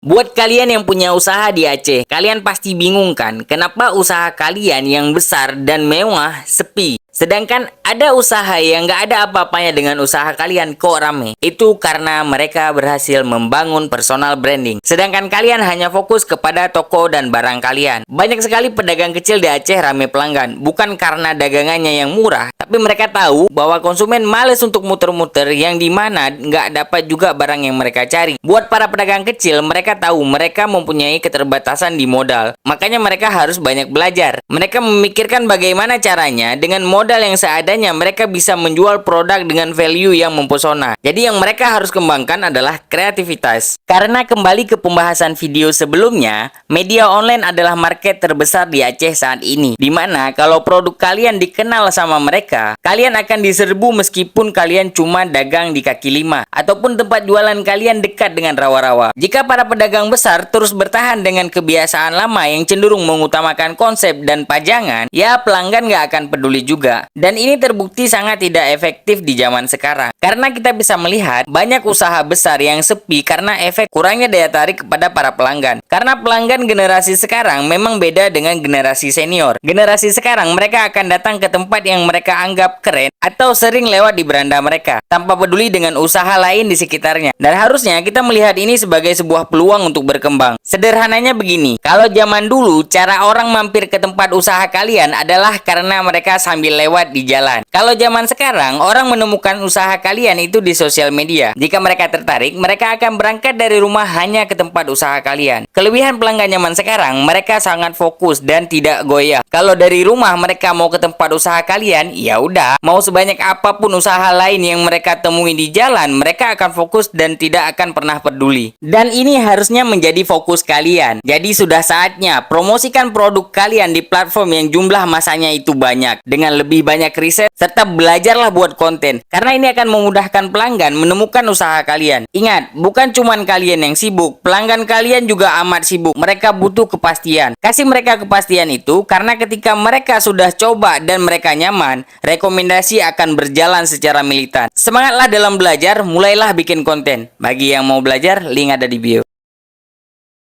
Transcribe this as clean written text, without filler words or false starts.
Buat kalian yang punya usaha di Aceh, kalian pasti bingung kan, kenapa usaha kalian yang besar dan mewah sepi? Sedangkan ada usaha yang nggak ada apa-apanya dengan usaha kalian kok rame. Itu karena mereka berhasil membangun personal branding. Sedangkan kalian hanya fokus kepada toko dan barang kalian. Banyak sekali pedagang kecil di Aceh rame pelanggan. Bukan karena dagangannya yang murah, tapi mereka tahu bahwa konsumen males untuk muter-muter yang dimana nggak dapat juga barang yang mereka cari. Buat para pedagang kecil, mereka tahu mereka mempunyai keterbatasan di modal. Makanya mereka harus banyak belajar. Mereka memikirkan bagaimana caranya dengan modal yang seadanya mereka bisa menjual produk dengan value yang mempesona. Jadi yang mereka harus kembangkan adalah kreativitas. Karena kembali ke pembahasan video sebelumnya, media online adalah market terbesar di Aceh saat ini. Dimana kalau produk kalian dikenal sama mereka, kalian akan diserbu meskipun kalian cuma dagang di kaki lima ataupun tempat jualan kalian dekat dengan rawa-rawa. Jika para pedagang besar terus bertahan dengan kebiasaan lama yang cenderung mengutamakan konsep dan pajangan, ya pelanggan nggak akan peduli juga. Dan ini terbukti sangat tidak efektif di zaman sekarang. Karena kita bisa melihat banyak usaha besar yang sepi karena efek kurangnya daya tarik kepada para pelanggan. Karena pelanggan generasi sekarang memang beda dengan generasi senior. Generasi sekarang mereka akan datang ke tempat yang mereka anggap keren atau sering lewat di beranda mereka, tanpa peduli dengan usaha lain di sekitarnya. Dan harusnya kita melihat ini sebagai sebuah peluang untuk berkembang. Sederhananya begini, kalau zaman dulu cara orang mampir ke tempat usaha kalian adalah karena mereka sambil lewat di jalan. Kalau zaman sekarang, orang menemukan usaha kalian itu di sosial media. Jika mereka tertarik, mereka akan berangkat dari rumah hanya ke tempat usaha kalian. Kelebihan pelanggan zaman sekarang, mereka sangat fokus dan tidak goyah. Kalau dari rumah mereka mau ke tempat usaha kalian, ya udah, mau sebanyak apapun usaha lain yang mereka temui di jalan, mereka akan fokus dan tidak akan pernah peduli. Dan ini harusnya menjadi fokus kalian. Jadi sudah saatnya promosikan produk kalian di platform yang jumlah masanya itu banyak. Dengan lebih banyak riset, serta belajarlah buat konten. Karena ini akan memudahkan pelanggan menemukan usaha kalian. Ingat, bukan cuman kalian yang sibuk, pelanggan kalian juga amat sibuk. Mereka butuh kepastian. Kasih mereka kepastian itu, karena ketika mereka sudah coba dan mereka nyaman, rekomendasi akan berjalan secara militan. Semangatlah dalam belajar, mulailah bikin konten. Bagi yang mau belajar, link ada di bio.